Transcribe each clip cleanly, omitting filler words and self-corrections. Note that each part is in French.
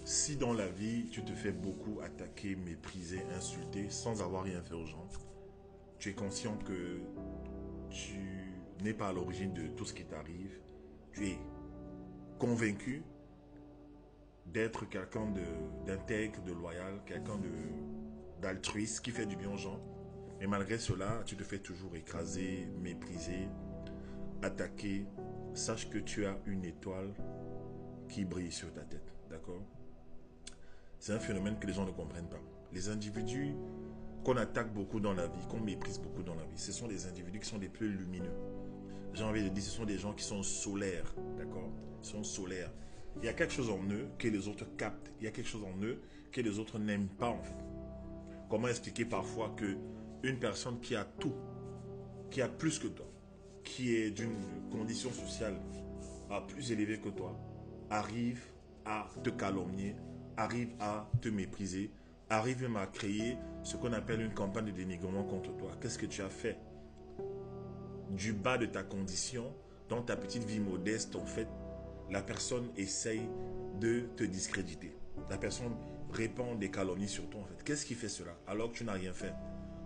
Si dans la vie, tu te fais beaucoup attaquer, mépriser, insulter sans avoir rien fait aux gens, tu es conscient que tu n'es pas à l'origine de tout ce qui t'arrive. Tu es convaincu d'être quelqu'un d'intègre, de loyal, quelqu'un d'altruiste qui fait du bien aux gens. Mais malgré cela, tu te fais toujours écraser, mépriser, attaquer. Sache que tu as une étoile qui brille sur ta tête. D'accord? C'est un phénomène que les gens ne comprennent pas. Les individus qu'on attaque beaucoup dans la vie, qu'on méprise beaucoup dans la vie, ce sont les individus qui sont les plus lumineux. J'ai envie de dire, ce sont des gens qui sont solaires, d'accord? Ils sont solaires. Il y a quelque chose en eux que les autres captent. Il y a quelque chose en eux que les autres n'aiment pas, en fait. Comment expliquer parfois que une personne qui a tout, qui a plus que toi, qui est d'une condition sociale plus élevée que toi, arrive à te calomnier, arrive à te mépriser, arrive même à créer ce qu'on appelle une campagne de dénigrement contre toi. Qu'est-ce que tu as fait? Du bas de ta condition, dans ta petite vie modeste, en fait, la personne essaye de te discréditer. La personne répand des calomnies sur toi, en fait. Qu'est-ce qui fait cela? Alors que tu n'as rien fait.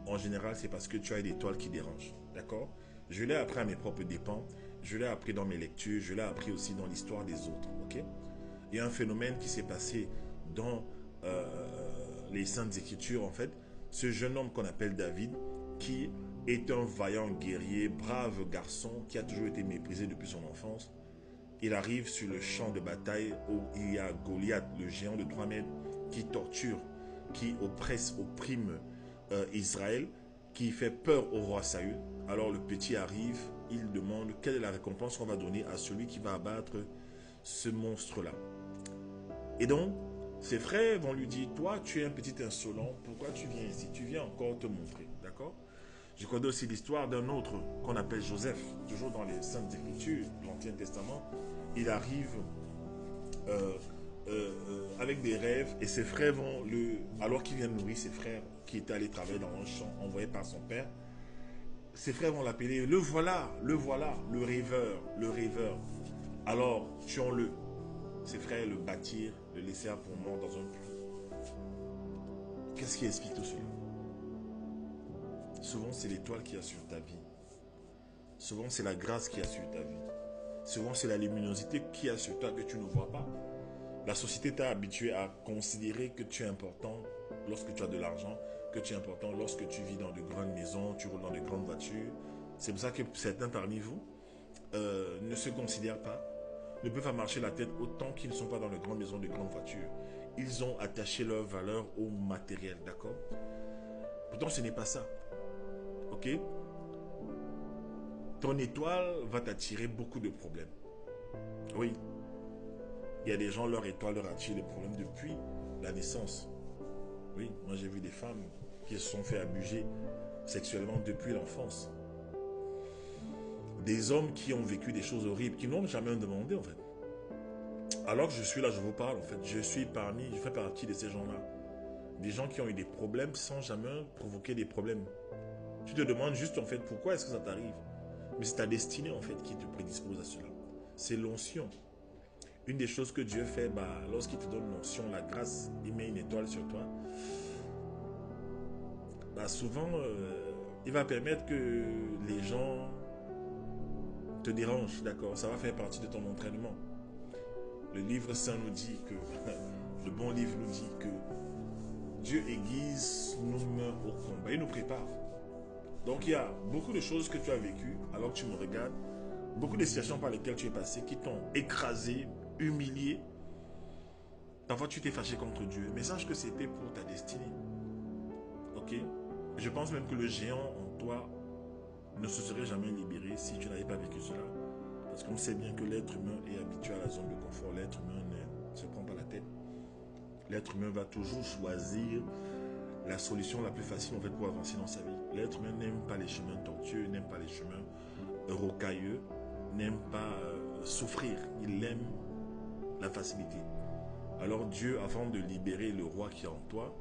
En général, c'est parce que tu as des toiles qui dérangent. D'accord? Je l'ai appris à mes propres dépens. Je l'ai appris dans mes lectures. Je l'ai appris aussi dans l'histoire des autres. Ok? Il y a un phénomène qui s'est passé dans les Saintes Écritures, en fait. Ce jeune homme qu'on appelle David, qui est un vaillant guerrier, brave garçon, qui a toujours été méprisé depuis son enfance. Il arrive sur le champ de bataille où il y a Goliath, le géant de 3 mètres, qui torture, qui opprime Israël, qui fait peur au roi Saül. Alors le petit arrive, il demande quelle est la récompense qu'on va donner à celui qui va abattre ce monstre-là. Et donc, ses frères vont lui dire, toi tu es un petit insolent, pourquoi tu viens ici? Tu viens encore te montrer, d'accord? Je connais aussi l'histoire d'un autre qu'on appelle Joseph, toujours dans les Saintes Écritures de l'Ancien Testament. Il arrive avec des rêves et ses frères vont alors qu'il vient nourrir ses frères qui étaient allés travailler dans un champ envoyé par son père, ses frères vont l'appeler, le voilà, le rêveur, le rêveur. Alors, tuons-le. Ses frères le battirent, le laissèrent pour mort dans un puits. Qu'est-ce qui explique tout cela? Souvent, c'est l'étoile qui a sur ta vie. Souvent, c'est la grâce qui a sur ta vie. Souvent, c'est la luminosité qui a sur toi que tu ne vois pas. La société t'a habitué à considérer que tu es important lorsque tu as de l'argent, que tu es important lorsque tu vis dans de grandes maisons, tu roules dans de grandes voitures. C'est pour ça que certains parmi vous ne se considèrent pas, ne peuvent pas marcher la tête autant qu'ils ne sont pas dans de grandes maisons, de grandes voitures. Ils ont attaché leur valeur au matériel, d'accord? Pourtant, ce n'est pas ça. Ok? Ton étoile va t'attirer beaucoup de problèmes. Oui. Il y a des gens, leur étoile leur attire des problèmes depuis la naissance. Oui, moi j'ai vu des femmes qui se sont fait abuser sexuellement depuis l'enfance. Des hommes qui ont vécu des choses horribles, qui n'ont jamais demandé en fait. Alors que je suis là, je vous parle en fait. Je fais partie de ces gens-là. Des gens qui ont eu des problèmes sans jamais provoquer des problèmes. Tu te demandes juste en fait pourquoi est-ce que ça t'arrive. Mais c'est ta destinée en fait qui te prédispose à cela. C'est l'onction. Une des choses que Dieu fait, lorsqu'il te donne l'onction, la grâce, il met une étoile sur toi. Souvent, il va permettre que les gens te dérangent, d'accord? Ça va faire partie de ton entraînement. Le livre saint nous dit que, le bon livre nous dit que Dieu aiguise nos mains au combat, il nous prépare. Donc il y a beaucoup de choses que tu as vécues alors que tu me regardes, beaucoup de situations par lesquelles tu es passé qui t'ont écrasé, humilié. Parfois tu t'es fâché contre Dieu, mais sache que c'était pour ta destinée. Ok? Je pense même que le géant en toi ne se serait jamais libéré si tu n'avais pas vécu cela. Parce qu'on sait bien que l'être humain est habitué à la zone de confort. L'être humain ne se prend pas la tête. L'être humain va toujours choisir la solution la plus facile en fait pour avancer dans sa vie. L'être humain n'aime pas les chemins tortueux, n'aime pas les chemins rocailleux, n'aime pas souffrir. Il aime la facilité. Alors Dieu, avant de libérer le roi qui est en toi,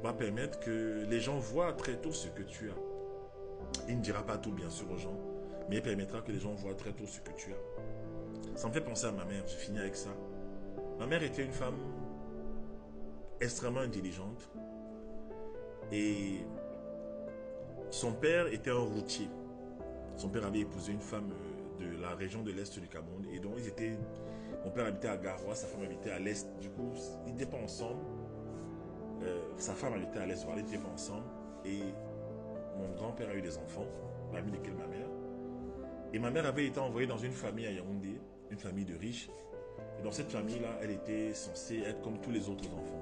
va permettre que les gens voient très tôt ce que tu as. Il ne dira pas tout bien sûr aux gens, mais il permettra que les gens voient très tôt ce que tu as. Ça me fait penser à ma mère, je finis avec ça. Ma mère était une femme extrêmement intelligente. Et son père était un routier. Son père avait épousé une femme de la région de l'Est du Cameroun. Et donc, mon père habitait à Garoua, sa femme habitait à l'Est. Du coup, ils n'étaient pas ensemble. Sa femme habitait à l'Est, voilà, ils n'étaient pas ensemble. Et mon grand-père a eu des enfants, parmi lesquels ma mère. Et ma mère avait été envoyée dans une famille à Yaoundé, une famille de riches. Et dans cette famille-là, elle était censée être comme tous les autres enfants.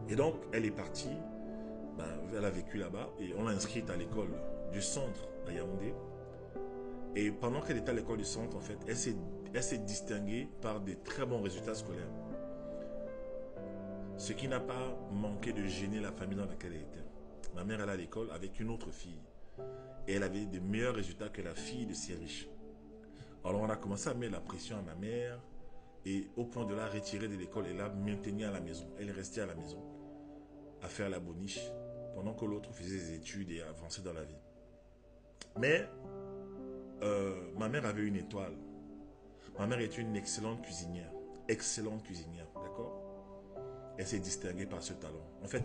Et donc, elle est partie, elle a vécu là-bas, et on l'a inscrite à l'école du centre à Yaoundé. Et pendant qu'elle était à l'école du centre, en fait, elle s'est distinguée par des très bons résultats scolaires. Ce qui n'a pas manqué de gêner la famille dans laquelle elle était. Ma mère allait à l'école avec une autre fille. Et elle avait de meilleurs résultats que la fille de ces riches. Alors on a commencé à mettre la pression à ma mère. Et au point de la retirer de l'école et la maintenir à la maison. Elle est restée à la maison à faire la boniche pendant que l'autre faisait des études et avançait dans la vie. Mais ma mère avait une étoile. Ma mère est une excellente cuisinière. Excellente cuisinière, d'accord? Elle s'est distinguée par ce talent. En fait,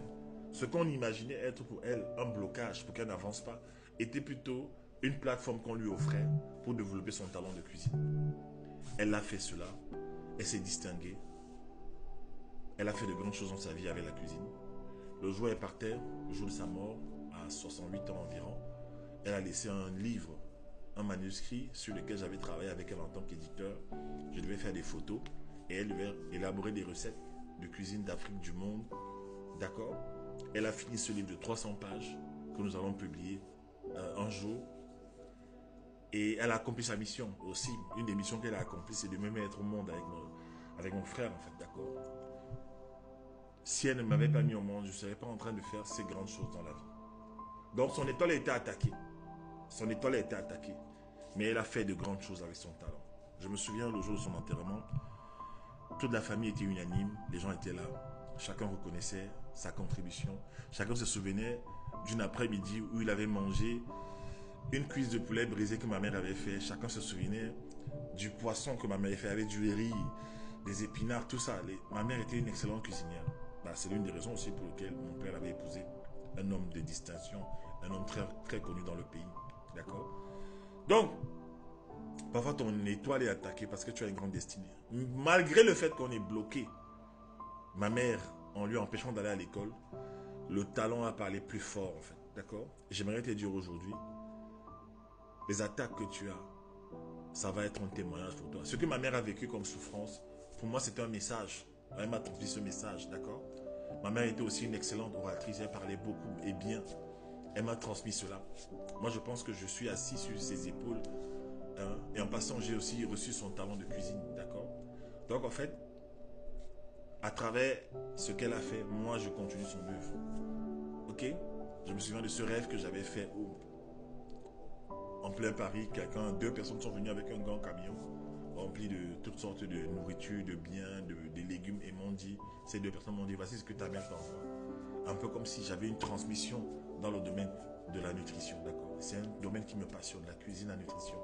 ce qu'on imaginait être pour elle un blocage pour qu'elle n'avance pas était plutôt une plateforme qu'on lui offrait pour développer son talent de cuisine. Elle a fait cela. Elle s'est distinguée. Elle a fait de grandes choses dans sa vie avec la cuisine. Le jour où elle est par terre, le jour de sa mort, à 68 ans environ, elle a laissé un livre, un manuscrit sur lequel j'avais travaillé avec elle en tant qu'éditeur. Je devais faire des photos et elle devait élaborer des recettes de cuisine d'Afrique du monde. D'accord? Elle a fini ce livre de 300 pages que nous allons publier un jour. Et elle a accompli sa mission aussi. Une des missions qu'elle a accomplie, c'est de me mettre au monde avec mon frère, en fait, d'accord? Si elle ne m'avait pas mis au monde, je ne serais pas en train de faire ces grandes choses dans la vie. Donc son étoile a été attaquée. Son étoile a été attaquée. Mais elle a fait de grandes choses avec son talent. Je me souviens le jour de son enterrement, toute la famille était unanime, les gens étaient là. Chacun reconnaissait sa contribution. Chacun se souvenait d'une après-midi où il avait mangé une cuisse de poulet brisée que ma mère avait fait. Chacun se souvenait du poisson que ma mère avait fait avec du riz, des épinards, tout ça. Ma mère était une excellente cuisinière. C'est l'une des raisons aussi pour lesquelles mon père avait épousé un homme de distinction, un homme très, très connu dans le pays. D'accord? Donc, parfois ton étoile est attaquée parce que tu as une grande destinée. Malgré le fait qu'on est bloqué, ma mère, en lui empêchant d'aller à l'école, le talent a parlé plus fort en fait. D'accord? J'aimerais te dire aujourd'hui, les attaques que tu as, ça va être un témoignage pour toi. Ce que ma mère a vécu comme souffrance, pour moi c'était un message. Elle m'a transmis ce message, d'accord? Ma mère était aussi une excellente oratrice, elle parlait beaucoup et bien. Elle m'a transmis cela. Moi je pense que je suis assis sur ses épaules. Hein, et en passant, j'ai aussi reçu son talent de cuisine, d'accord? Donc en fait, à travers ce qu'elle a fait, moi je continue son œuvre. Ok? Je me souviens de ce rêve que j'avais fait en plein Paris. Deux personnes sont venues avec un grand camion rempli de toutes sortes de nourriture, de biens, de légumes et m'ont dit, ces deux personnes m'ont dit, voici ce que ta mère t'envoie. Un peu comme si j'avais une transmission dans le domaine de la nutrition, d'accord? C'est un domaine qui me passionne, la cuisine, la nutrition.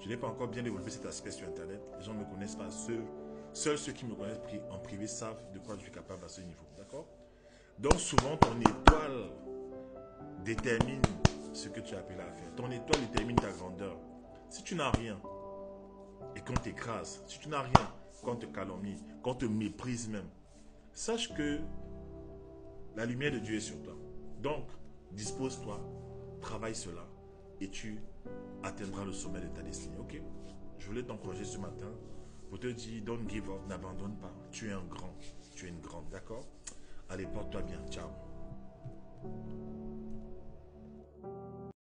Je n'ai pas encore bien développé cet aspect sur Internet. Les gens ne me connaissent pas. Seuls ceux qui me connaissent en privé savent de quoi je suis capable à ce niveau, d'accord? Donc souvent, ton étoile détermine ce que tu as appelé à faire. Ton étoile détermine ta grandeur. Si tu n'as rien, et qu'on t'écrase, si tu n'as rien, qu'on te calomnie, qu'on te méprise même, sache que la lumière de Dieu est sur toi. Donc, dispose-toi, travaille cela et tu atteindras le sommet de ta destinée. Ok? Je voulais t'encourager ce matin pour te dire, don't give up, n'abandonne pas. Tu es un grand, tu es une grande, d'accord? Allez, porte-toi bien. Ciao.